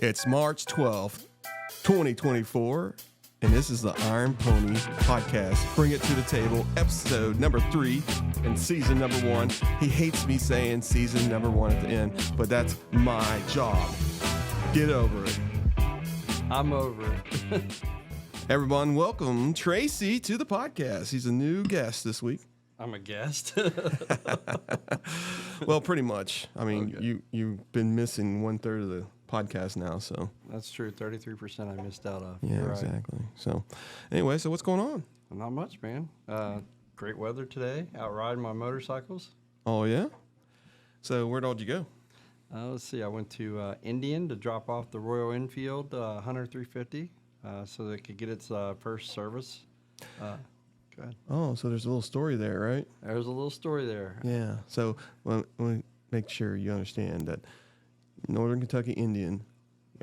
It's March 12th, 2024, and this is the Iron Pony Podcast. Bring it to the table, episode number 3 and season number 1. He hates me saying season number 1 at the end, but that's my job. Get over it. I'm over it. Everyone, welcome Tracy to the podcast. He's a new guest this week. I'm a guest. Well, pretty much. I mean, Okay. you've been missing 1/3 of the podcast now, so. That's true. 33% I missed out of. Yeah, You're right. exactly. So, anyway, so what's going on? Not much, man. Great weather today. Out riding my motorcycles. Oh, yeah? So, where'd all you go? Let's see. I went to Indian to drop off the Royal Enfield Hunter 350 so that it could get its first service. Go ahead. Oh, so there's a little story there, right? There's a little story there. Yeah. So, let me make sure you understand that Northern Kentucky Indian,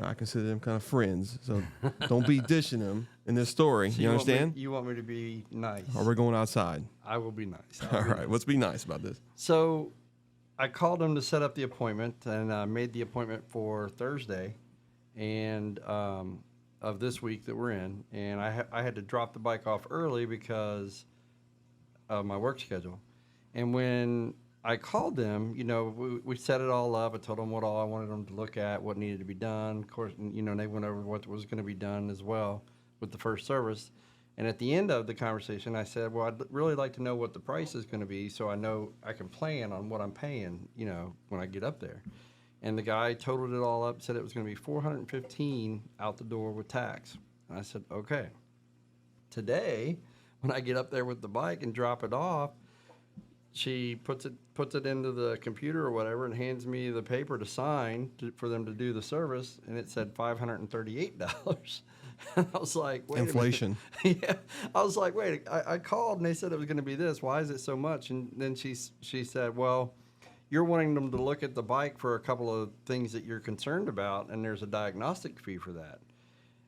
I consider them kind of friends. So, don't be dishing them in this story. So you understand? You want me to be nice. Or we're going outside. I will be nice. All right. Let's be nice about this. So I called him to set up the appointment and made the appointment for Thursday and of this week that we're in. And I had to drop the bike off early because of my work schedule. And when I called them, you know, we set it all up. I told them what all I wanted them to look at, what needed to be done. Of course, you know, they went over what was going to be done as well with the first service. And at the end of the conversation, I said, well, I'd really like to know what the price is going to be so I know I can plan on what I'm paying, you know, when I get up there. And the guy totaled it all up, said it was going to be $415 out the door with tax. And I said, okay. Today, when I get up there with the bike and drop it off, she puts it into the computer or whatever and hands me the paper to sign for them to do the service, and it said $538. And I was like, wait Inflation. a minute. Yeah. I was like, wait, I called and they said it was going to be this. Why is it so much? And then she said, well, you're wanting them to look at the bike for a couple of things that you're concerned about, and there's a diagnostic fee for that.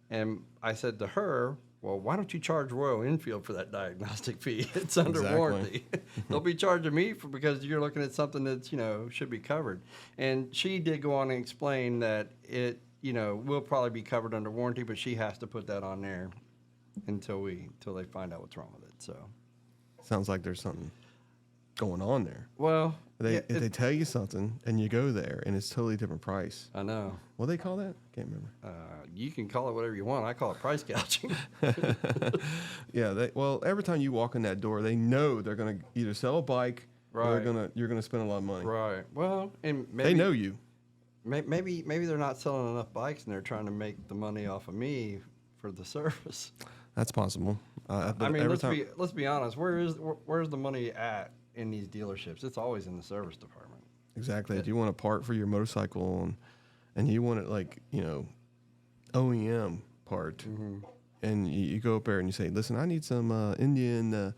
And I said to her, well, why don't you charge Royal Enfield for that diagnostic fee? It's under Exactly. warranty. They'll be charging me because you're looking at something that's, you know, should be covered. And she did go on and explain that it, you know, will probably be covered under warranty, but she has to put that on there until they find out what's wrong with it. So Sounds like there's something going on there. well, If they tell you something and you go there and it's totally different price. I know. What do they call that? Can't remember. You can call it whatever you want. I call it price gouging. Yeah. Well, every time you walk in that door, they know they're going to either sell a bike or Right. you're going to spend a lot of money. Right. Well, and maybe They know you. Maybe they're not selling enough bikes and they're trying to make the money off of me for the service. That's possible. But I mean, every time, let's be honest. Where's the money at in these dealerships? It's always in the service department. exactly. If you want a part for your motorcycle and you want it like, you know, OEM part, Mm-hmm. and you go up there and you say, listen, I need some Indian,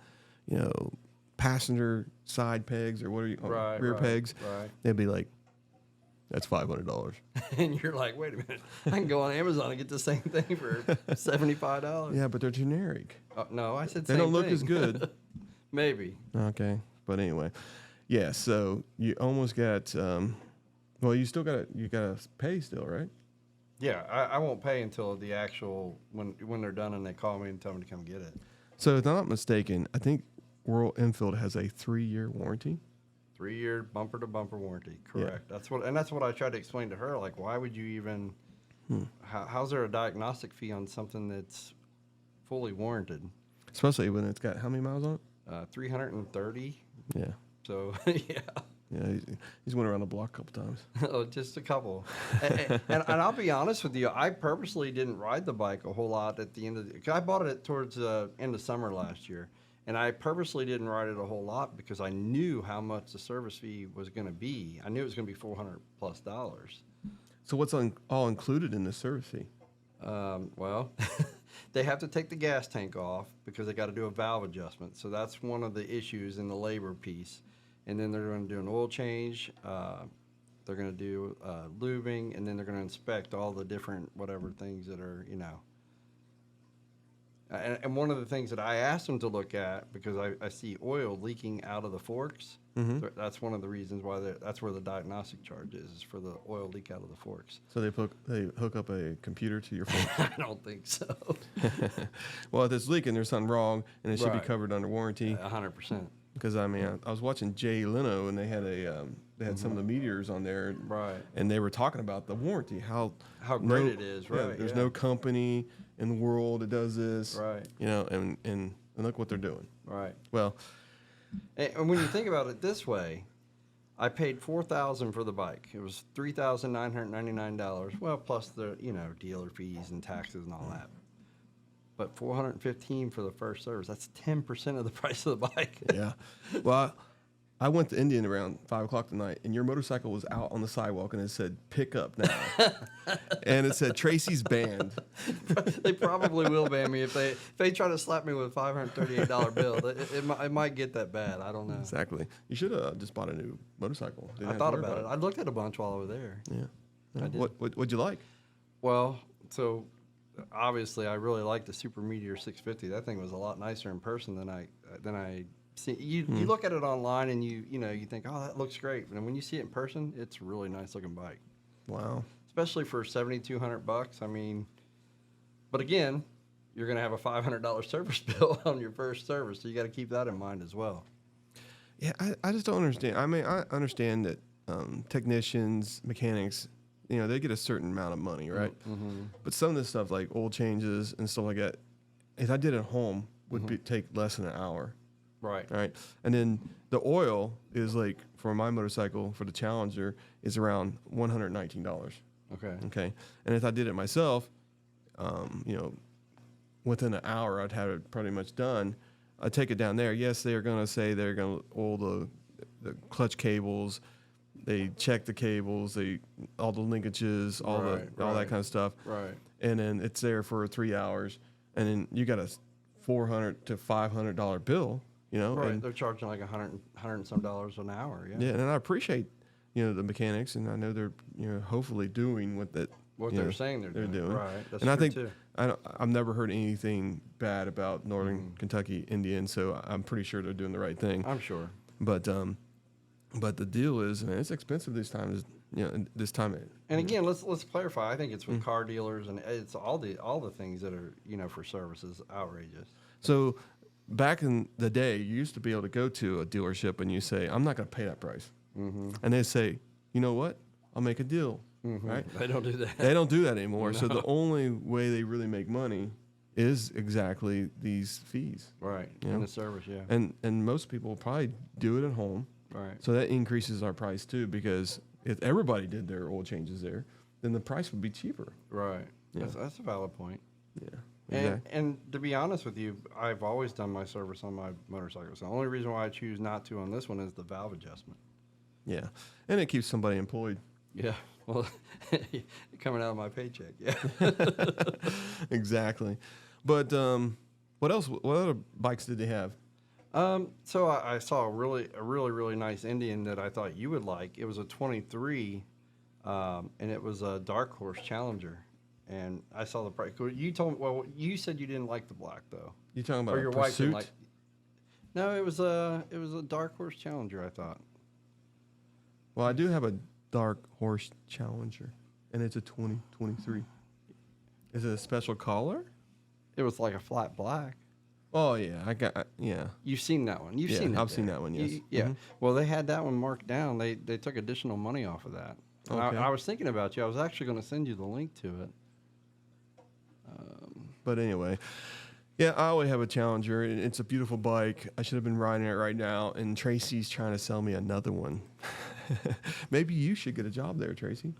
you know, passenger side pegs or what are you, rear pegs. Right. They'd be like, that's $500. And you're like, wait a minute. I can go on Amazon and get the same thing for $75. Yeah, but they're generic. No, I said They same don't look thing. as good. Maybe. Okay, but anyway, yeah. So you almost got. Well, you still got to pay still, right? Yeah, I won't pay until the actual when they're done and they call me and tell me to come get it. So if I'm not mistaken, I think Royal Enfield has a 3-year warranty. 3-year bumper to bumper warranty. Correct. That's what I tried to explain to her. Like, why would you even? How's there a diagnostic fee on something that's fully warranted? Especially when it's got how many miles on it? 330. Yeah. So yeah. Yeah, he's went around the block a couple times. Oh, just a couple. and I'll be honest with you, I purposely didn't ride the bike a whole lot at the end of cause I bought it towards the end of summer last year. And I purposely didn't ride it a whole lot because I knew how much the service fee was going to be. I knew it was going to be $400+. So what's all included in the service fee? Well, they have to take the gas tank off because they got to do a valve adjustment. So that's one of the issues in the labor piece. And then they're going to do an oil change. They're going to do lubing, and then they're going to inspect all the different whatever things that are, you know. And one of the things that I asked them to look at, because I see oil leaking out of the forks, That's one of the reasons why that's where the diagnostic charge is for the oil leak out of the forks. So they hook up a computer to your phone? I don't think so. Well, if it's leaking, there's something wrong, and it should be Right. covered under warranty. 100%. Because I mean, I was watching Jay Leno, and they had some of the meteors on there, Right. And they were talking about the warranty, how great it is, right? There's no company in the world that does this, Right. And look what they're doing. Right. Well, And when you think about it this way, I paid $4,000 for the bike. It was $3,999. Well, plus the dealer fees and taxes and all that. But $415 for the first service. That's 10% of the price of the bike. yeah. Well, I went to Indian around 5 o'clock tonight, and your motorcycle was out on the sidewalk, and it said "Pick up now," and it said Tracy's banned. They probably will ban me if they try to slap me with a $538 bill. It might get that bad. I don't know. Exactly. You should have just bought a new motorcycle. I thought about it. I looked at a bunch while I was there. Yeah. I did. What'd you like? Well, so obviously I really liked the Super Meteor 650. That thing was a lot nicer in person than I see. You look at it online and you think, oh, that looks great, and when you see it in person, it's a really nice looking bike. Wow. Especially for $7,200. I mean, but again, you're going to have a $500 service bill on your first service, so you got to keep that in mind as well. Yeah, I just don't understand. I mean, I understand that technicians, mechanics, they get a certain amount of money, right? Mm-hmm. But some of this stuff, like oil changes and stuff like that, if I did it at home, would take less than an hour. Right. Right. And then the oil is like, for my motorcycle, for the Challenger, is around $119. Okay. Okay. And if I did it myself, within an hour, I'd have it pretty much done. I'd take it down there. Yes, they are going to say they're going to oil the clutch cables. They check the cables, all the linkages, all that kind of stuff. Right. And then it's there for 3 hours, and then you got a $400 to $500 bill. Right. And they're charging like $100 and some dollars an hour. Yeah. yeah, and I appreciate the mechanics, and I know they're hopefully doing what they're saying they're doing. Right. That's and I true think too. I've never heard anything bad about Northern Kentucky Indian, so I'm pretty sure they're doing the right thing. I'm sure. But the deal is, man, it's expensive this time. This time. And again, let's clarify. I think it's with car dealers, and it's all the things that are for services outrageous. So back in the day, you used to be able to go to a dealership and you say, "I'm not going to pay that price," and they say, "You know what? I'll make a deal." Right? They don't do that. They don't do that anymore. No. So the only way they really make money is exactly these fees. Right. And the service, yeah. And most people will probably do it at home. Right. So that increases our price too, because if everybody did their oil changes there, then the price would be cheaper. Right. Yeah. That's a valid point. Yeah. Exactly. And to be honest with you, I've always done my service on my motorcycles. The only reason why I choose not to on this one is the valve adjustment. Yeah. And it keeps somebody employed. Yeah. Well, coming out of my paycheck. Yeah. Exactly. But what else? What other bikes did they have? So I saw a really nice Indian that I thought you would like. It was a 23, and it was a Dark Horse Challenger. And I saw the price. You told me. Well, you said you didn't like the black though. You talking about or your a wife didn't Pursuit? like. No, it was a Dark Horse Challenger. I thought. Well, I do have a Dark Horse Challenger, and it's a 2023. Is it a special color? It was like a flat black. Oh yeah, yeah. You've seen that one. You've Yeah, seen it. I've seen that one, yes. Yeah. Mhm. Well, they had that one marked down. They took additional money off of that. And Okay. I was thinking about you. I was actually going to send you the link to it. But anyway, yeah, I always have a Challenger. It's a beautiful bike. I should have been riding it right now, and Tracy's trying to sell me another one. Maybe you should get a job there, Tracy.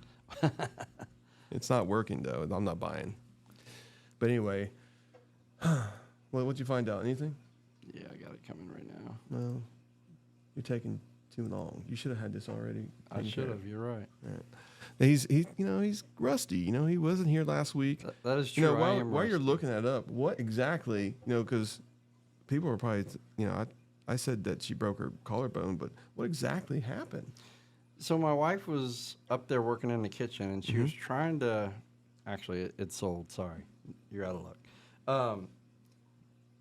It's not working, though. I'm not buying. But anyway, what'd you find out? Anything? Yeah, I got it coming right now. No. You're taking too long. You should have had this already. I should have. You're right. Right. He's rusty. He wasn't here last week. That is true. While you're looking that up, what exactly? Because people are probably, I said that she broke her collarbone, but what exactly happened? So my wife was up there working in the kitchen, and she was trying to. Actually, it sold. Sorry, you're out of luck.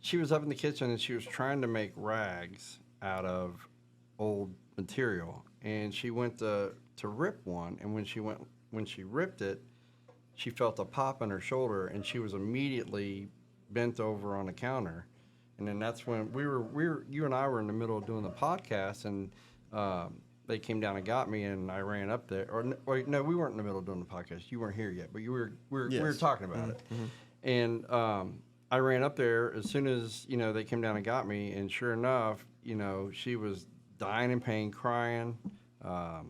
She was up in the kitchen, and she was trying to make rags out of old material, and she went to rip one, and when she ripped it, she felt a pop in her shoulder, and she was immediately bent over on the counter. And then that's when you and I were in the middle of doing the podcast, and they came down and got me, and I ran up there. Or no, we weren't in the middle of doing the podcast. You weren't here yet, but we were talking about it. And I ran up there as soon as they came down and got me, and sure enough, she was dying in pain, crying. I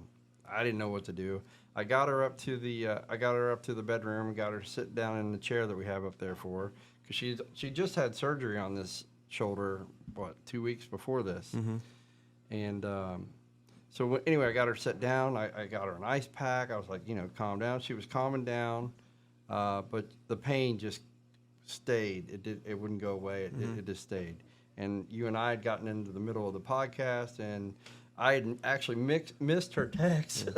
didn't know what to do. I got her up to the bedroom and got her to sit down in the chair that we have up there for her, because she just had surgery on this shoulder 2 weeks before this. And so anyway, I got her sit down. I got her an ice pack. I was like, calm down. She was calming down, but the pain just stayed. It wouldn't go away. It just stayed. And you and I had gotten into the middle of the podcast, and I had actually missed her text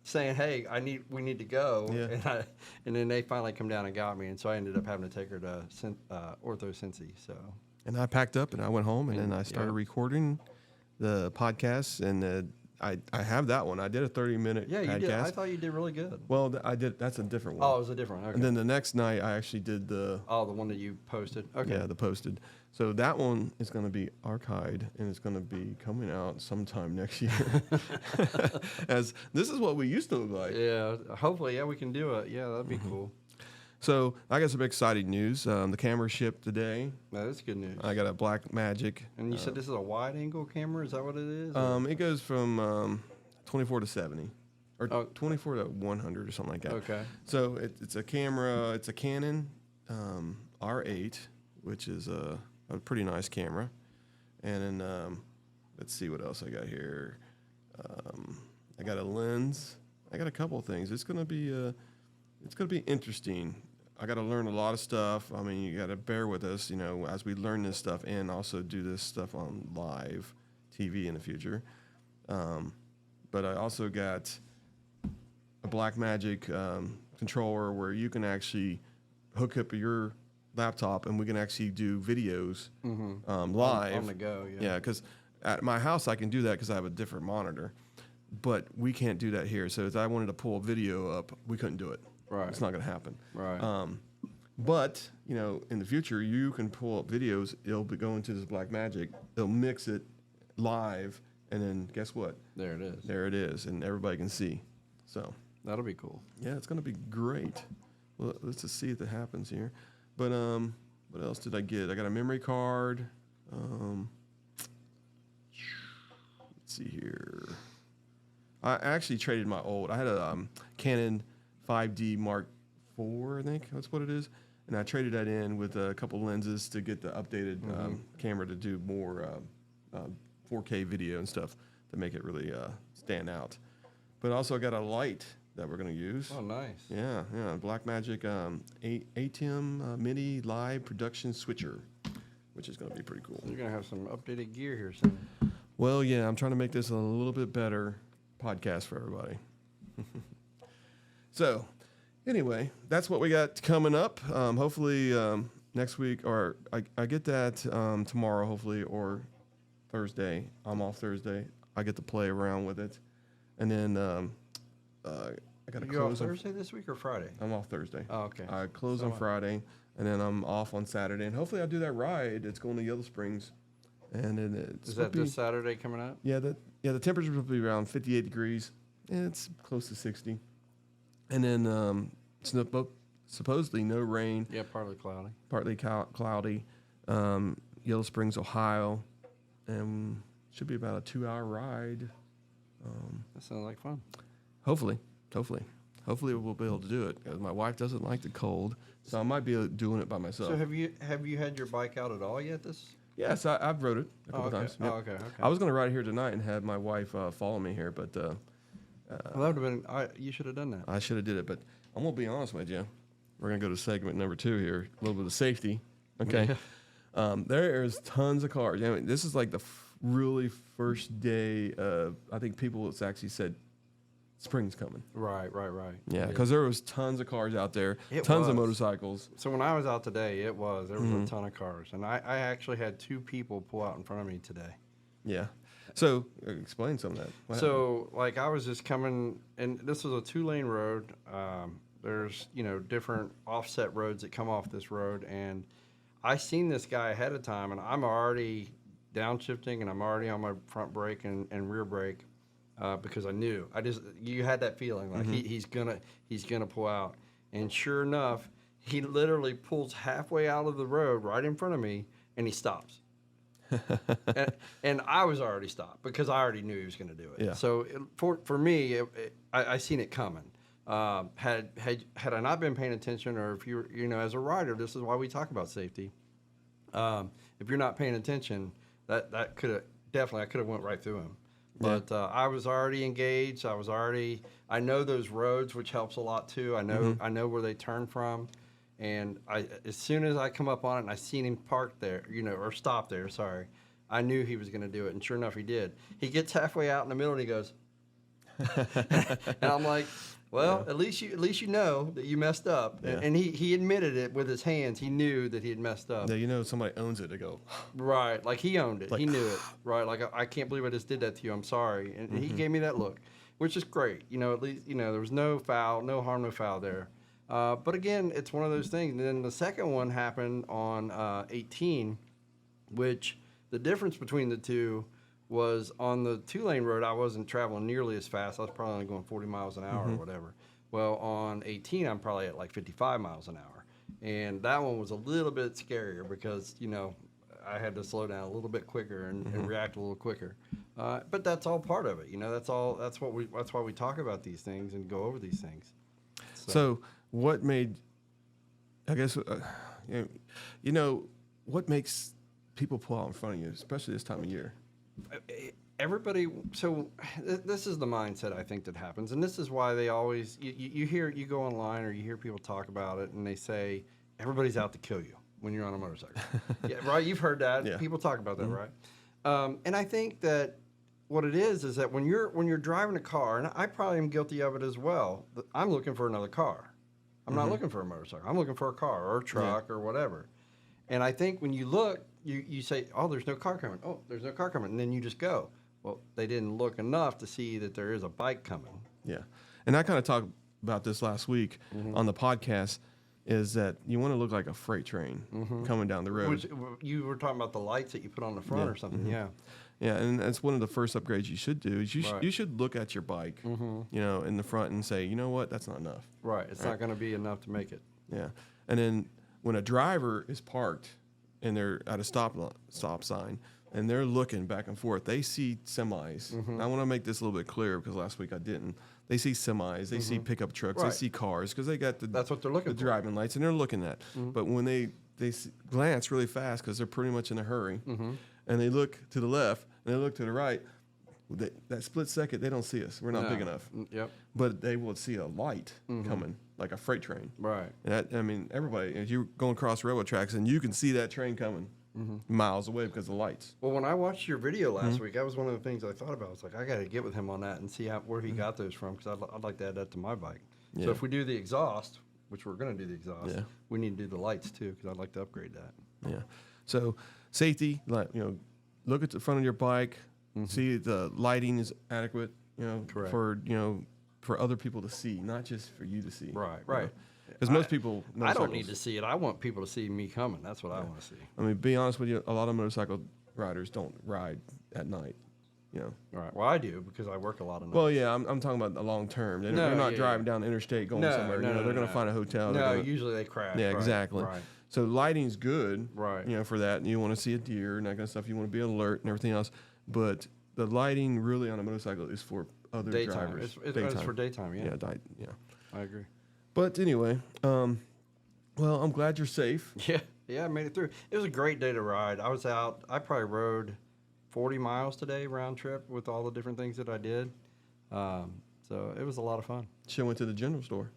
saying, "Hey, we need to go." Yeah. And then they finally come down and got me, and so I ended up having to take her to Ortho Cincy. So. And I packed up and I went home, and then I started recording the podcast, and I have that one. I did a 30-minute podcast. You did. I thought you did really good. Well, I did. That's a different one. Oh, it was a different one. Okay. And then the next night, I actually did the one that you posted. Okay. Yeah, the posted. So that one is going to be archived, and it's going to be coming out sometime next year. As this is what we used to look like. Yeah. Hopefully, we can do it. Yeah, that'd be cool. So I got some exciting news. The camera shipped today. That's good news. I got a Black Magic. And you said this is a wide-angle camera? Is that what it is? It goes from 24 to 70, or 24 to 100 or something like that. Okay. So it's a camera. It's a Canon R8, which is a pretty nice camera. And then let's see what else I got here. I got a lens. I got a couple of things. It's gonna be interesting. I got to learn a lot of stuff. I mean, you got to bear with us, as we learn this stuff and also do this stuff on live TV in the future. But I also got a Blackmagic controller where you can actually hook up your laptop and we can actually do videos live. On the go, yeah. Yeah, because at my house I can do that because I have a different monitor. But we can't do that here. So if I wanted to pull a video up, we couldn't do it. Right. It's not going to happen. Right. But, in the future, you can pull up videos. It'll be going to this Blackmagic. It'll mix it live, and then guess what? There it is. There it is, and everybody can see. So that'll be cool. Yeah, it's going to be great. Well, let's just see if that happens here. But what else did I get? I got a memory card. Let's see here. I actually traded my old. I had a Canon 5D Mark IV, I think that's what it is, and I traded that in with a couple lenses to get the updated camera to do more 4K video and stuff to make it really stand out. But also I got a light that we're going to use. Oh, nice. Yeah, Blackmagic ATEM Mini Live Production Switcher, which is going to be pretty cool. You're going to have some updated gear here soon. Well, yeah, I'm trying to make this a little bit better podcast for everybody. So, anyway, that's what we got coming up. Hopefully next week, or I get that tomorrow, hopefully, or Thursday. I'm off Thursday. I get to play around with it. And then I got to close. You off Thursday this week or Friday? I'm off Thursday. Oh, okay. I close on Friday, and then I'm off on Saturday. And hopefully I'll do that ride. It's going to Yellow Springs. And then it's Is that this Saturday coming up? Yeah, the temperature will be around 58 degrees. And it's close to 60. And then supposedly no rain. Yeah, partly cloudy. Partly cloudy. Yellow Springs, Ohio. And should be about a 2-hour ride. That sounds like fun. Hopefully we'll be able to do it. 'Cause my wife doesn't like the cold, so I might be doing it by myself. So have you had your bike out at all yet? Yes, I've rode it a couple times. Yep. Oh, okay. I was going to ride here tonight and have my wife follow me here, but well, that would have been. You should have done that. I should have did it. But I'm going to be honest with you. We're going to go to segment number 2 here. A little bit of safety. Okay. There is tons of cars. I mean, this is like the really first day of, I think people actually said spring's coming. Right. Yeah, because there was tons of cars out there, tons of motorcycles. So when I was out today, there was a ton of cars, and I actually had 2 people pull out in front of me today. Yeah. So explain some of that. What happened? So, like, I was just coming, and this was a 2-lane road. There's, different offset roads that come off this road, and I seen this guy ahead of time, and I'm already downshifting, and I'm already on my front brake and rear brake because I knew. You had that feeling like he's gonna pull out, and sure enough, he literally pulls halfway out of the road right in front of me, and he stops. and I was already stopped because I already knew he was going to do it. Yeah. So for me, I seen it coming. Had I not been paying attention, or if you're as a rider, this is why we talk about safety. If you're not paying attention, that could have I could have went right through him. But I was already engaged. I know those roads, which helps a lot too. I know where they turn from. And as soon as I come up on it and I seen him parked there, or stop there, sorry, I knew he was going to do it. And sure enough, he did. He gets halfway out in the middle and he goes, and I'm like, well, at least you know that you messed up. Yeah. And he admitted it with his hands. He knew that he had messed up. Yeah, somebody owns it to go. Right. Like he owned it. Like, he knew it. Right. Like, I can't believe I just did that to you. I'm sorry. And he gave me that look, which is great. At least, there was no foul, no harm, no foul there. But again, it's one of those things. And then the second one happened on 18, which the difference between the two was on the 2-lane road, I wasn't traveling nearly as fast. I was probably only going 40 miles an hour or whatever. Well, on 18, I'm probably at like 55 miles an hour. And that one was a little bit scarier because, I had to slow down a little bit quicker and react a little quicker. But that's all part of it. That's why we talk about these things and go over these things. So what made, I guess, what makes people pull out in front of you, especially this time of year? Everybody, so this is the mindset I think that happens, and this is why they always, you go online or you hear people talk about it, and they say, everybody's out to kill you when you're on a motorcycle. Yeah, right? You've heard that. Yeah. People talk about that, right? And I think that what it is that when you're driving a car, and I probably am guilty of it as well, I'm looking for another car. I'm not looking for a motorcycle. I'm looking for a car or a truck or whatever. And I think when you look, you say, oh, there's no car coming. Oh, there's no car coming. And then you just go. Well, they didn't look enough to see that there is a bike coming. Yeah. And I kind of talked about this last week on the podcast, is that you want to look like a freight train coming down the road. Which, you were talking about the lights that you put on the front or something. Yeah. Yeah, and that's one of the first upgrades you should do. Is you should look at your bike, in the front and say, you know what, that's not enough. Right. It's not going to be enough to make it. Yeah. And then when a driver is parked and they're at a stop sign and they're looking back and forth, they see semis. I want to make this a little bit clearer because last week I didn't. They see semis, they see pickup trucks, they see cars because they got that's what they're looking the driving lights and they're looking at. But when they glance really fast because they're pretty much in a hurry, and they look to the left and they look to the right, that split second they don't see us. We're not big enough. Yep. But they will see a light coming like a freight train. Right. And everybody, if you're going across railroad tracks and you can see that train coming miles away because of the lights. Well, when I watched your video last week, that was one of the things I thought about. I was like, I got to get with him on that and see where he got those from because I'd like to add that to my bike. Yeah. So if we do the exhaust, which we're going to do the exhaust, we need to do the lights too because I'd like to upgrade that. Yeah. So safety, look at the front of your bike, see the lighting is adequate, Correct. for other people to see, not just for you to see. Right. Because most people, I don't need to see it. I want people to see me coming. That's what I want to see. I mean, be honest with you, a lot of motorcycle riders don't ride at night. Right. Well, I do because I work a lot of nights. Well, yeah, I'm talking about the long term. They're not driving down the interstate going somewhere. They're going to find a hotel. No, usually they crash. Yeah, exactly. Right. So lighting's good. Right. For that, and you want to see a deer and that kind of stuff. You want to be alert and everything else. But the lighting really on a motorcycle is for other daytime. drivers. It's for daytime. Yeah. Yeah. I agree. But anyway, well, I'm glad you're safe. Yeah, I made it through. It was a great day to ride. I was out. I probably rode 40 miles today round trip with all the different things that I did. So it was a lot of fun. Should have went to the general store.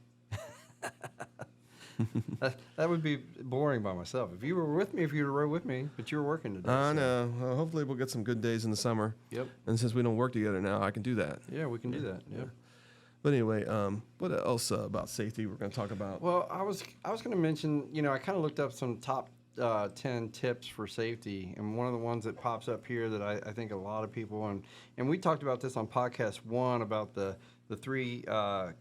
That would be boring by myself. If you were with me, if you rode with me, but you were working today. I know. Well, hopefully we'll get some good days in the summer. Yep. And since we don't work together now, I can do that. Yeah, we can do that. Yep. But anyway, what else about safety we're going to talk about? Well, I was going to mention, I kind of looked up some top 10 tips for safety, and one of the ones that pops up here that I think a lot of people, and we talked about this on podcast 1 about the 3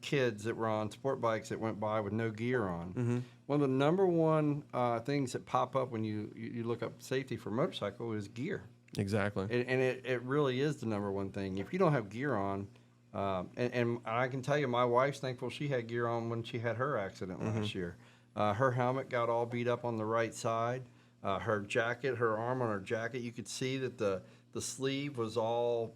kids that were on sport bikes that went by with no gear on. One of the number one things that pop up when you look up safety for motorcycle is gear. Exactly. And it really is the number one thing. If you don't have gear on, and I can tell you, my wife's thankful she had gear on when she had her accident last year. Her helmet got all beat up on the right side. Her jacket, her arm on her jacket, you could see that the sleeve was all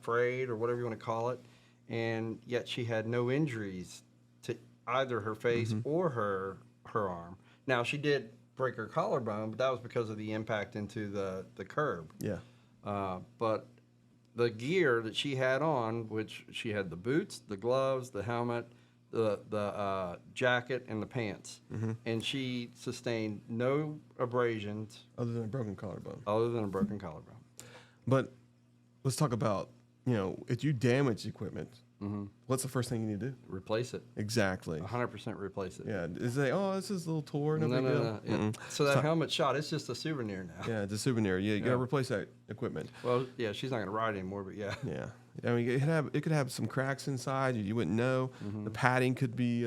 frayed or whatever you want to call it. And yet she had no injuries to either her face or her arm. Now, she did break her collarbone, but that was because of the impact into the curb. Yeah. But the gear that she had on, which she had the boots, the gloves, the helmet, the jacket, and the pants, and she sustained no abrasions Other than a broken collarbone. But let's talk about, if you damage equipment, what's the first thing you need to do? Replace it. Exactly. 100% replace it. Yeah. Is they, this is a little tore, no big deal. Yeah. So that helmet shot, it's just a souvenir now. Yeah, it's a souvenir. Yeah, you got to replace that equipment. Well, yeah, she's not going to ride anymore, but yeah. Yeah. I mean, it could have some cracks inside. You wouldn't know. The padding could be,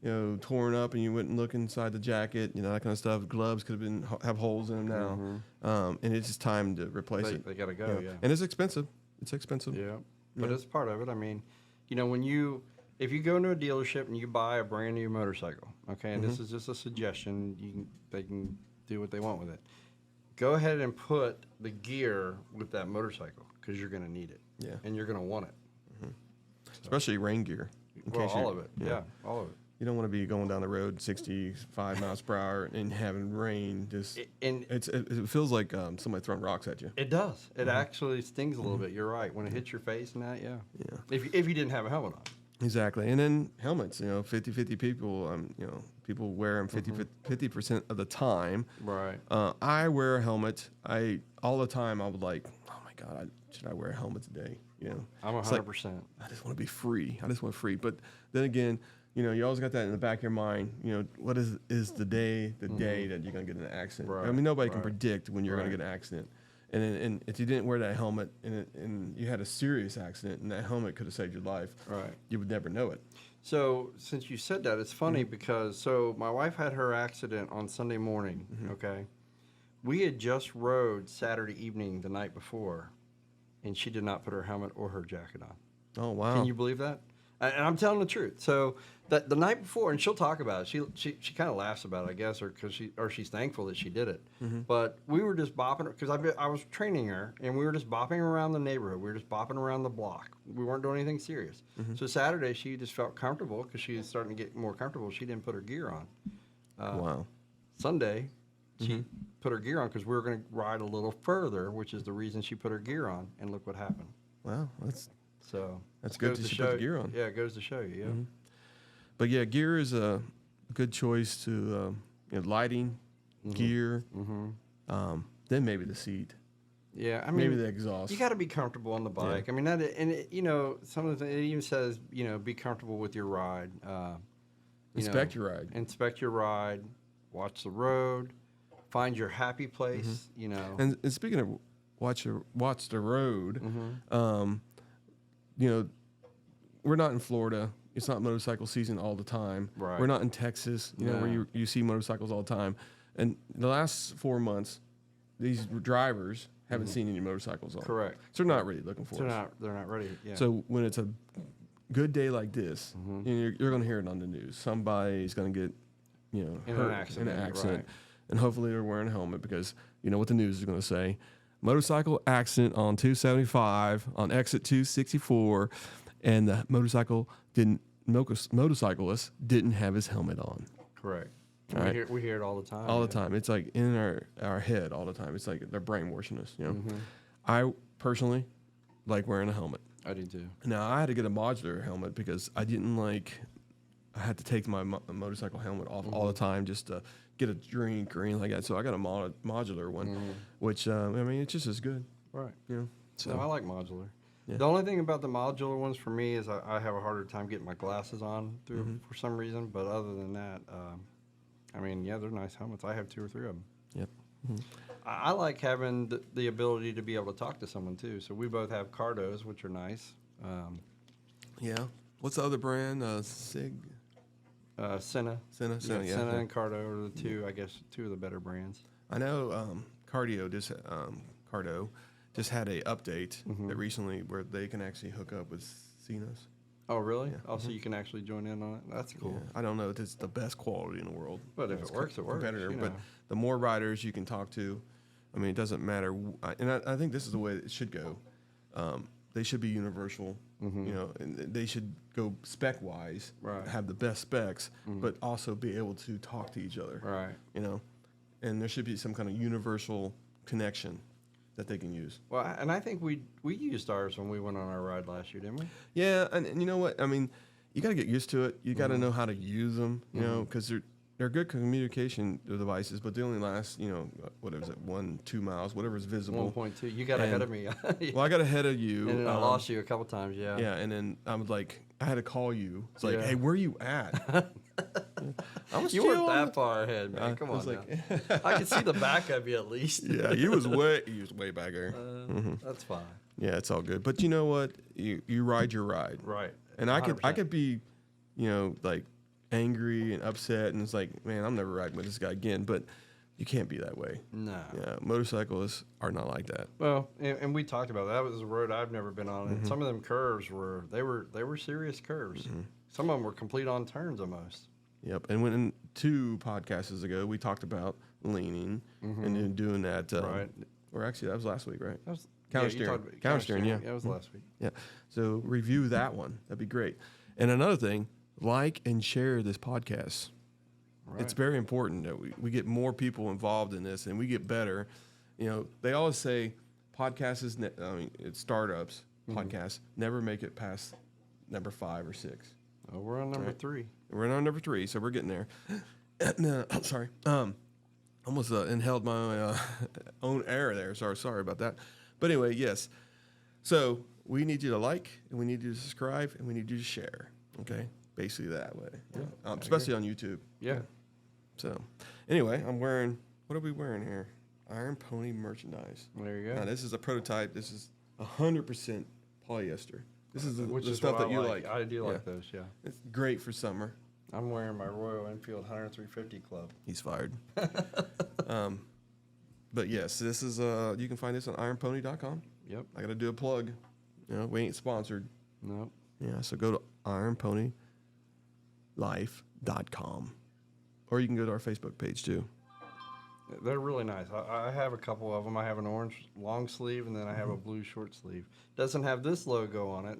torn up, and you wouldn't look inside the jacket. That kind of stuff. Gloves could have holes in them now, and it's just time to replace it. They got to go. Yeah. And it's expensive. It's expensive. Yeah. But it's part of it. I mean, if you go into a dealership and you buy a brand new motorcycle, okay, and this is just a suggestion, they can do what they want with it. Go ahead and put the gear with that motorcycle because you're going to need it. Yeah. And you're going to want it. Especially rain gear. All of it. Yeah, all of it. You don't want to be going down the road 65 miles per hour and having rain. It feels like somebody throwing rocks at you. It does. It actually stings a little bit. You're right. When it hits your face and that, yeah. If you didn't have a helmet on. Exactly. And then helmets, 50-50 people, people wear them 50% of the time. Right. I wear a helmet. All the time I would like, oh my God, should I wear a helmet today? I'm 100%. Like, I just want to be free. But then again, you always got that in the back of your mind. What is the day that you're going to get in an accident? Right. I mean, nobody can predict when you're going Right. to get an accident. And if you didn't wear that helmet and you had a serious accident and that helmet could have saved your life, Right. you would never know it. So since you said that, it's funny because my wife had her accident on Sunday morning, okay? We had just rode Saturday evening the night before, and she did not put her helmet or her jacket on. Oh, wow. Can you believe that? And I'm telling the truth. So the night before, and she'll talk about it. She kind of laughs about it, I guess, or she's thankful that she did it. But we were just bopping because I was training her, and we were just bopping around the neighborhood. We were just bopping around the block. We weren't doing anything serious. So Saturday, she just felt comfortable because she was starting to get more comfortable. She didn't put her gear on. Wow. Sunday, she put her gear on because we were going to ride a little further, which is the reason she put her gear on. And look what happened. Wow. That's good goes that she show put the gear on. Yeah, it goes to show you. Yeah. But yeah, gear is a good choice to lighting, gear, then maybe the seat. Yeah, I mean, maybe the exhaust. You got to be comfortable on the bike. Yeah. I mean, some of the it even says, be comfortable with your ride. Inspect your ride. Inspect your ride. Watch the road. Find your happy place. And speaking of watch the road, we're not in Florida. It's not motorcycle season all the time. Right. We're not in Texas, where you see motorcycles all the time. And the last 4 months, these drivers haven't seen any motorcycles on. Correct. So they're not really looking for us. They're not ready. Yeah. So when it's a good day like this, you're going to hear it on the news. Somebody's going to get, hurt in an accident. Right. And hopefully they're wearing a helmet because you know what the news is going to say. Motorcycle accident on 275 on exit 264, and the motorcyclist didn't have his helmet on. Correct. Right. We hear it all the time. All the time. It's like in our head all the time. It's like they're brainwashing us. I personally like wearing a helmet. I do too. Now I had to get a modular helmet because I didn't like. I had to take my motorcycle helmet off all the time just to get a drink or anything like that. So I got a modular one, which it's just as good. Right. So No, I like modular. Yeah. The only thing about the modular ones for me is I have a harder time getting my glasses on for some reason. But other than that, I mean, yeah, they're nice helmets. I have 2 or 3 of them. Yep. Mhm. I like having the ability to be able to talk to someone too. So we both have Cardos, which are nice. Yeah. What's the other brand? Sig. Senna. Senna. Yeah, Yeah. Senna and Cardo are the 2, I guess, 2 of the better brands. I know Cardio Cardo just had a update that recently where they can actually hook up with Cena's. Oh, really? Yeah. Oh, so you can actually join in on it? That's cool. Yeah. I don't know if it's the best quality in the world. But if it works, it works. Competitor, you but know. the more riders you can talk to, I mean, it doesn't matter. And I think this is the way it should go. They should be universal, you know, and they should go spec wise, Right. have the best specs, but also be able to talk to each other, Right. you know, and there should be some kind of universal connection that they can use. Well, and I think we used ours when we went on our ride last year, didn't we? Yeah, and you know what? I mean, you got to get used to it. You got to know how to use them, you know, because they're good communication devices, but they only last, you know, what is it, 1-2 miles, whatever is visible. 1.2. You got ahead of me. Well, I got ahead of you. And then I lost you a couple times, yeah. Yeah, and then I was like, I had to call you. It's like, Yeah. hey, where are you at? I was You chill. weren't that far ahead, man. Come I was on like, now. I could see the back of you at least. yeah, you was way back there. That's fine. Yeah, it's all good. But you know what? You ride your ride. Right. And I 100%. could be, you know, like angry and upset, and it's like, man, I'm never riding with this guy again. But you can't be that way. No. Yeah, motorcyclists are not like that. Well, and we talked about that. Was a road I've never been on, and some of them curves were serious curves. Some of them were complete on turns almost. Yep. And when 2 podcasts ago, we talked about leaning and then doing that. Right. Or actually, that was last week, right? That was, Counter you steering. talked about Counter steering, yeah. Yeah, it was last week. Yeah. So review that one. That'd be great. And another thing, like and share this podcast. Right. It's very important that we get more people involved in this and we get better. You know, they always say podcasts is, it's startups, podcasts never make it past number 5 or 6. Oh, we're on number 3. We're on number 3, so we're getting there. I'm sorry. Almost inhaled my own air there. Sorry about that. But anyway, yes. So we need you to like, and we need you to subscribe, and we need you to share. Okay, basically that way. Yeah, especially on YouTube. Yeah. So anyway, I'm wearing. What are we wearing here? Iron Pony merchandise. There you go. Now, this is a prototype. This is 100% polyester. This is Which the is stuff what that I you like. like. I do Yeah. like those, yeah. It's great for summer. I'm wearing my Royal Enfield 100-350 Club. He's fired. But yes, this is you can find this on ironpony.com. Yep. I got to do a plug. You know, we ain't sponsored. Nope. Yeah, so go to ironponylife.com. Or you can go to our Facebook page too. They're really nice. I have a couple of them. I have an orange long sleeve, and then I have a blue short sleeve. Doesn't have this logo on it.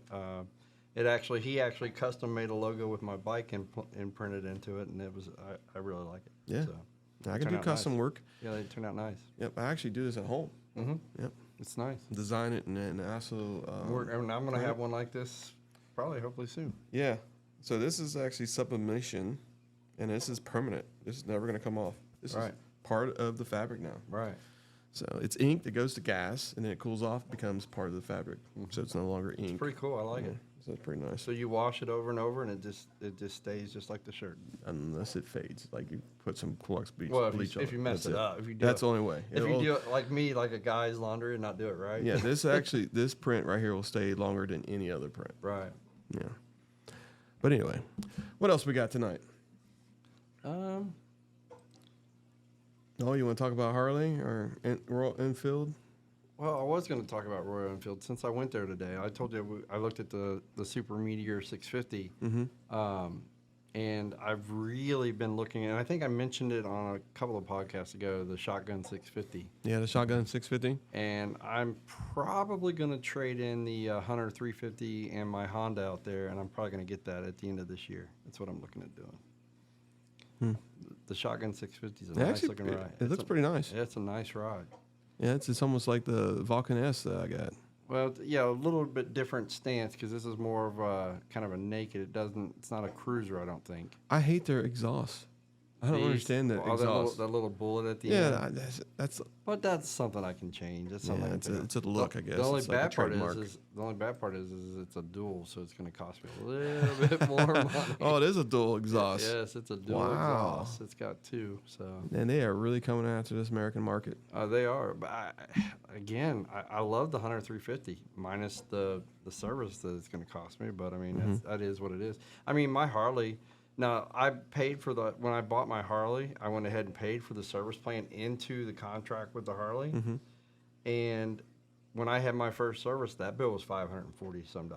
He actually custom made a logo with my bike and printed into it, and I really like it. Yeah. So, I can turn do out custom nice. work. Yeah, they turn out nice. Yep, I actually do this at home. Mm-hmm. Yep, It's nice. design it and also. And I'm going to have one like this hopefully soon. Yeah, so this is actually sublimation, and this is permanent. This is never going to come off. This is Right. part of the fabric now. Right. So it's ink that goes to gas, and then it cools off, becomes part of the fabric. So it's no longer ink. It's pretty cool. I like it. So it's pretty nice. So you wash it over and over, and it just stays just like the shirt. Unless it fades, like you put some Clorox bleach, Well, bleach on if you mess That's it up, if you do that's it, the only way. if you do it like me, like a guy's laundry, and not do it right. Yeah, this print right here will stay longer than any other print. Right. Yeah. But anyway, what else we got tonight? Oh, you want to talk about Harley or Royal Enfield? Well, I was going to talk about Royal Enfield since I went there today. I told you I looked at the Super Meteor 650, and I've really been looking, and I think I mentioned it on a couple of podcasts ago, the Shotgun 650. Yeah, the Shotgun 650. And I'm probably going to trade in the Hunter 350 and my Honda out there, and I'm probably going to get that at the end of this year. That's what I'm looking at doing. The Shotgun 650 is a nice looking ride. It looks pretty nice. Yeah, it's a nice ride. Yeah, it's almost like the Vulcan S that I got. Well, yeah, a little bit different stance because this is more of a kind of a naked. It's not a cruiser, I don't think. I hate their exhaust. I don't understand that exhaust. That little bullet at the Yeah, end. that's But that's something I can change. That's something I can pick up. it's a look, I guess. The only It's like a bad part trademark. is it's a dual, so it's going to cost me a little bit more money. Oh, it is a dual exhaust. Yes, it's a dual Wow. exhaust. It's got two. So And they are really coming after this American market. they are. But I love the Hunter 350 minus the service that it's going to cost me. But I mean, that is what it is. I mean, my Harley. Now, I paid for when I bought my Harley, I went ahead and paid for the service plan into the contract with the Harley. And when I had my first service, that bill was $540 some.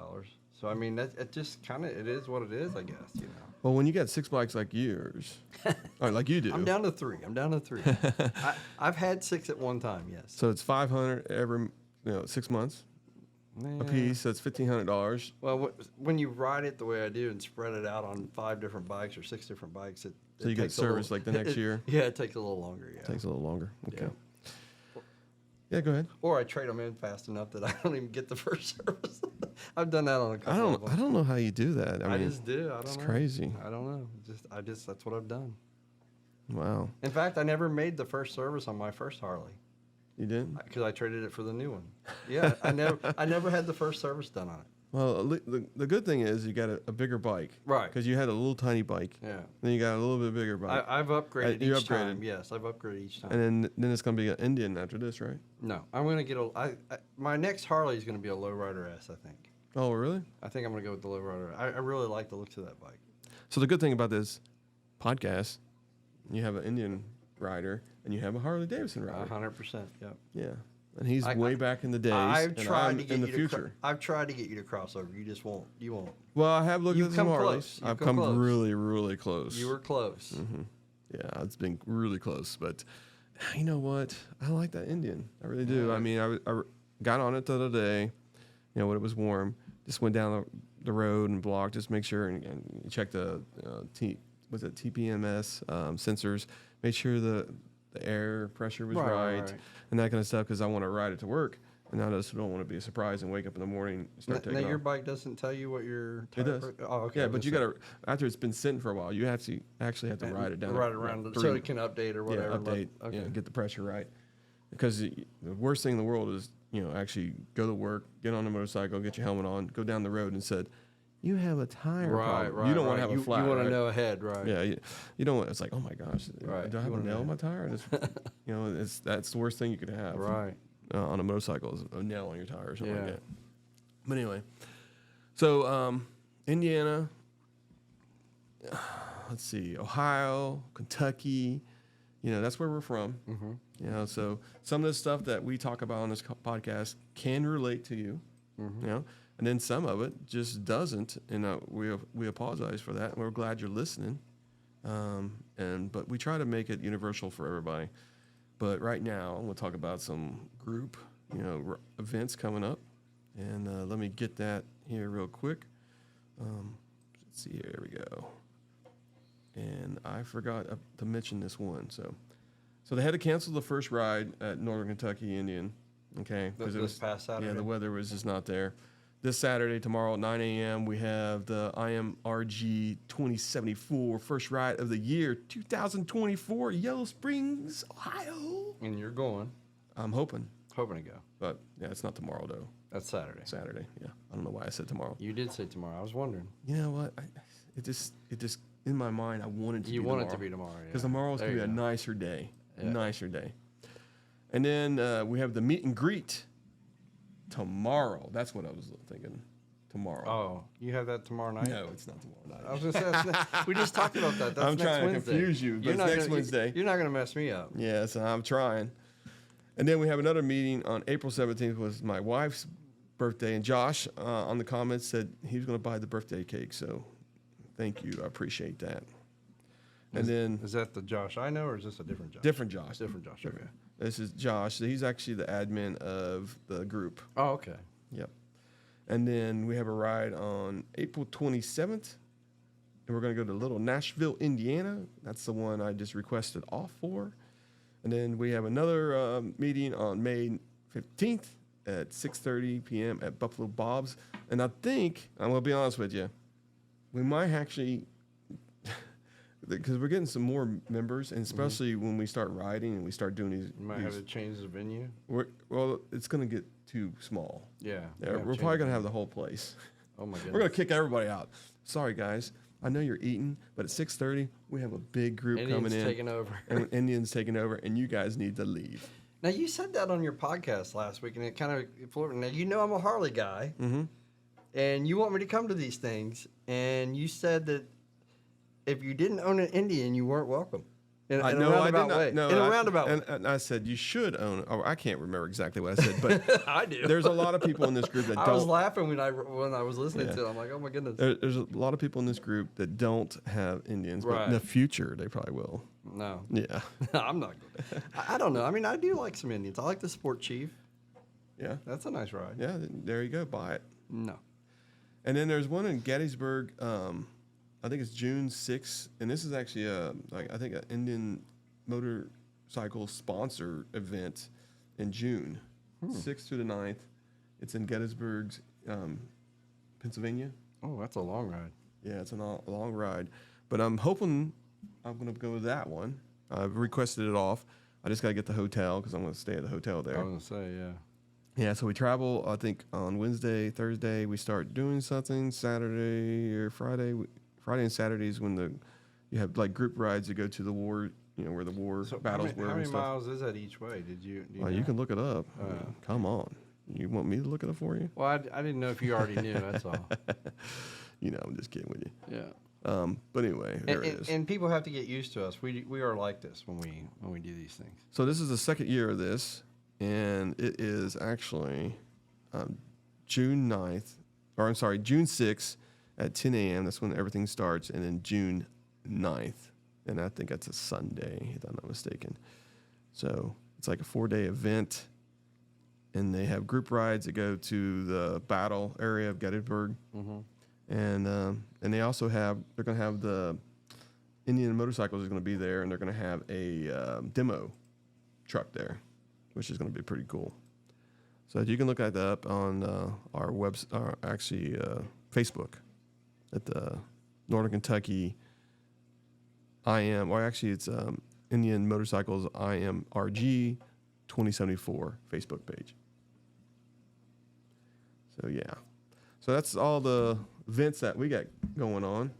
So, I mean, it just kind of, it is what it is, I guess, you know. Well, when you got 6 bikes like yours, or like you do. I'm down to 3. I've had 6 at one time, yes. So it's $500 every 6 months a piece. So it's $1,500. Well, when you ride it the way I do and spread it out on 5 different bikes or 6 different bikes, so you get service like the next year? Yeah, it takes a little longer, yeah. It takes a little longer. Okay. Yeah. Yeah, go ahead. Or I trade them in fast enough that I don't even get the first service. I've done that on a couple of them. I don't know how you do that. I mean, just do. I don't know. It's crazy. I don't know. That's what I've done. Wow. In fact, I never made the first service on my first Harley. You did? Because I traded it for the new one. Yeah, I never had the first service done on it. Well, the good thing is you got a bigger bike. Right. Because you had a little tiny bike. Yeah. Then you got a little bit bigger bike. I've upgraded You each upgraded. time. Yes, I've upgraded each time. And then it's going to be an Indian after this, right? No, I'm going to get my next Harley is going to be a Lowrider S, I think. Oh, really? I think I'm going to go with the Lowrider. I really like the looks of that bike. So the good thing about this podcast, you have an Indian rider and you have a Harley Davidson rider. 100%. Yep. Yeah. And he's way back in the days. I've tried to get in you the future. I've tried to get you to cross over. You just won't. You won't. Well, I have looked You've at some come Harleys. close. I've come close. really, really close. You were close. Yeah, it's been really close. But you know what? I like that Indian. I really do. Yeah. I mean, I got on it the other day, when it was warm. Just went down the road and blocked, just make sure and check the TPMS sensors, made sure the air pressure was right, and that kind of stuff, because I want to ride it to work. And I just don't want to be surprised and wake up in the morning and start taking off. Your bike doesn't tell you what your tire. It does. Oh, okay. Yeah, but you got to, after it's been sitting for a while, you actually have to ride it down. Ride around so it can update or whatever. Yeah, update. Okay. Get the pressure right. Because the worst thing in the world is, actually go to work, get on a motorcycle, get your helmet on, go down the road and said, you have a tire problem. Right. You don't want to have a flat. You want to know ahead, right? Yeah, you don't want. It's like, oh my gosh, do I have a nail in my tire? That's the worst thing you could have. Right. On a motorcycle is a nail on your tire or something like that. But anyway, so Indiana, let's see, Ohio, Kentucky, that's where we're from. So some of the stuff that we talk about on this podcast can relate to you, and then some of it just doesn't, and we apologize for that, and we're glad you're listening. But we try to make it universal for everybody. But right now, I'm going to talk about some group, events coming up, and let me get that here real quick. Let's see here. There we go. And I forgot to mention this one. So they had to cancel the first ride at Northern Kentucky Indian. Okay, because it was past Saturday. Yeah, the weather was just not there. This Saturday, tomorrow at 9 a.m., we have the IMRG 2074 first ride of the year, 2024, Yellow Springs, Ohio. And you're going. I'm hoping. Hoping to go. But, yeah, it's not tomorrow, though. That's Saturday. Saturday, yeah. I don't know why I said tomorrow. You did say tomorrow. I was wondering. You know what? It just in my mind, I wanted to be tomorrow. You want it to be tomorrow, yeah. Because tomorrow's going to be a nicer day. Yeah. Nicer day. And then we have the meet and greet. Tomorrow. That's what I was thinking. Tomorrow. Oh, you have that tomorrow night? No, it's not tomorrow night. I was going to say, we just talked about that. That's I'm next trying Wednesday. to confuse you, but it's next Wednesday. You're not going to mess me up. Yes, I'm trying. And then we have another meeting on April 17th, was my wife's birthday, and Josh on the comments said he was going to buy the birthday cake, so thank you. I appreciate that. Is that the Josh I know, or is this a different Josh? Different Josh. Different Josh, okay. This is Josh. He's actually the admin of the group. Oh, okay. Yep. And then we have a ride on April 27th, and we're going to go to Little Nashville, Indiana. That's the one I just requested off for. And then we have another meeting on May 15th at 6:30 p.m. at Buffalo Bob's. And I think, I'm going to be honest with you, we might actually because we're getting some more members, and especially when we start riding and we start doing these. You might have to change the venue. Well, it's going to get too small. Yeah. We're probably going to have the whole place. Oh my goodness. We're going to kick everybody out. Sorry, guys. I know you're eating, but at 6:30 we have a big group coming in. Taking over. And Indians taking over, and you guys need to leave. Now you said that on your podcast last week, and it kind of floated. Now you know I'm a Harley guy, and you want me to come to these things, and you said that if you didn't own an Indian, you weren't welcome. In a roundabout way. No, in a roundabout way. And I said you should own. Oh, I can't remember exactly what I said, but I do. There's a lot of people in this group that don't. I was laughing when I was listening to it. I'm like, oh my goodness. There's a lot of people in this group that don't have Indians, but in the future they probably will. No. Yeah. I'm not. I don't know. I mean, I do like some Indians. I like the Sport Chief. Yeah. That's a nice ride. Yeah. There you go. Buy it. No. And then there's one in Gettysburg. I think it's June 6th, and this is actually I think an Indian motorcycle sponsor event in June, 6th through the 9th. It's in Gettysburg, Pennsylvania. Oh, that's a long ride. Yeah, it's a long ride, but I'm hoping I'm going to go with that one. I've requested it off. I just got to get the hotel because I'm going to stay at the hotel there. I was going to say, yeah. Yeah, so we travel, I think, on Wednesday, Thursday. We start doing something Saturday or Friday. Friday and Saturdays when you have like group rides to go to the war, where the war battles were. How and many stuff. miles is that each way? Do you you can look it up. Come on. You want me to look it up for you? Well, I didn't know if you already knew. That's all. I'm just kidding with you. Yeah. But anyway, there it is. And people have to get used to us. We are like this when we do these things. So this is the second year of this, and it is actually June 6th at 10 a.m. That's when everything starts, and then June 9th, and I think that's a Sunday, if I'm not mistaken. So it's like a 4-day event, and they have group rides that go to the battle area of Gettysburg, and they also they're going to have the Indian motorcycles are going to be there, and they're going to have a demo truck there, which is going to be pretty cool. So you can look that up on our Facebook at the Northern Kentucky it's Indian Motorcycles IMRG 2074 Facebook page. So yeah, so that's all the events that we got going on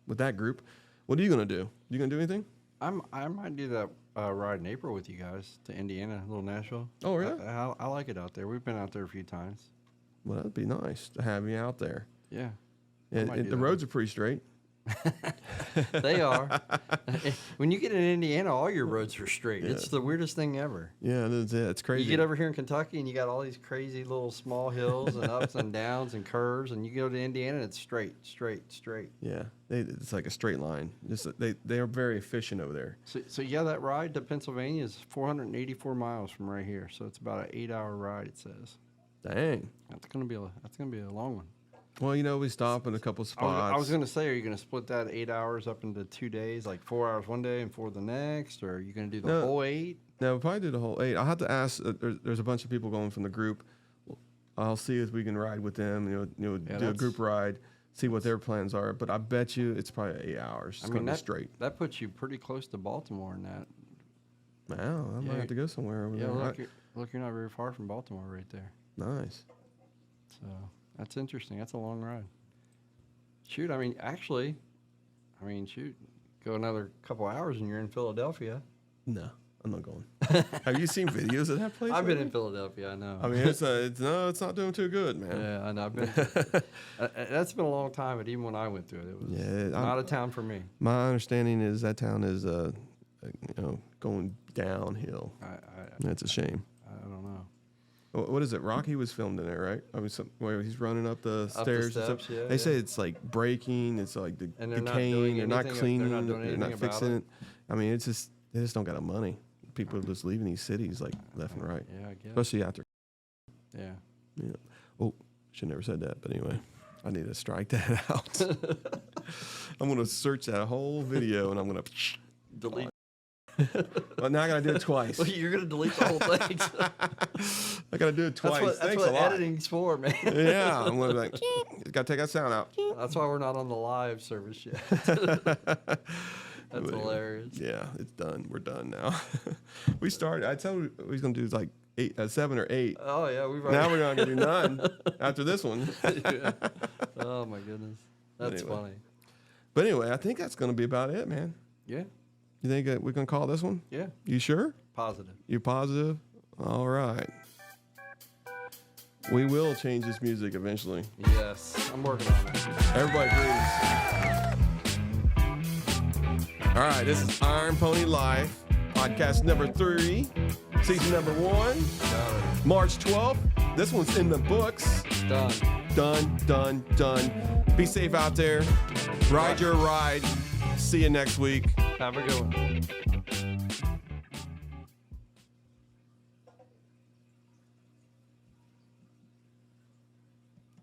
with that group. What are you gonna do? You gonna do anything? I might do that ride in April with you guys to Indiana, Little Nashville. Oh really? I like it out there. We've been out there a few times. Well, that'd be nice to have you out there. Yeah. The roads are pretty straight. They are. When you get in Indiana, all your roads are straight. Yeah. It's the weirdest thing ever. Yeah, that's it. It's crazy. You get over here in Kentucky, and you got all these crazy little small hills and ups and downs and curves, and you go to Indiana, and it's straight. Yeah, it's like a straight line. They are very efficient over there. So yeah, that ride to Pennsylvania is 484 miles from right here. So it's about an 8-hour ride. It says. Dang. That's gonna be a long one. Well, we stop in a couple spots. I was going to say, are you going to split that 8 hours up into 2 days, like 4 hours one day and 4 the next, or are you going to do the whole 8? No, we'll probably do the whole 8. I'll have to ask. There's a bunch of people going from the group. I'll see if we can ride with them. Do a group ride, see what their plans are. But I bet you it's probably 8 hours. It's going to be straight. That puts you pretty close to Baltimore in that. Wow, I might have to go somewhere over there. Look, you're not very far from Baltimore right there. Nice. So that's interesting. That's a long ride. Shoot, go another couple hours and you're in Philadelphia. No, I'm not going. Have you seen videos of that place? I've been in Philadelphia, I know. I mean, it's not doing too good, man. Yeah, I know. I've been. That's been a long time, but even when I went through it, it was not a town for me. My understanding is that town is, going downhill. That's a shame. I don't know. What is it? Rocky was filmed in there, right? I mean, where he's running up the stairs. The steps, and stuff. They say it's like breaking. It's like decaying. They're not cleaning. They're not fixing it. I mean, they just don't got the money. People are just leaving these cities like left and right. Yeah, I guess. Especially after. Yeah. Yeah. Oh, should never said that. But anyway, I need to strike that out. I'm gonna search that whole video and I'm gonna delete. Well, now I got to do it twice. Well, you're going to delete the whole thing. I got to do it twice. That's Thanks what a lot. editing's for, man. Yeah, I'm going to be like, got to take that sound out. That's why we're not on the live service yet. That's hilarious. Yeah, it's done. We're done now. We started. I told you we was going to do like 7 or 8. Oh, yeah. We've Now already... we're not going to do none after this one. Yeah. Oh, my goodness. That's Anyway. funny. But anyway, I think that's going to be about it, man. Yeah. You think we're going to call this one? Yeah. You sure? Positive. You positive? All right. We will change this music eventually. Yes. I'm working on it. Everybody agrees. All right, this is Iron Pony Live, podcast number 3, season number 1, March 12th. This one's in the books. Done. Done. Be safe out there. Ride your ride. See you next week. Have a good one.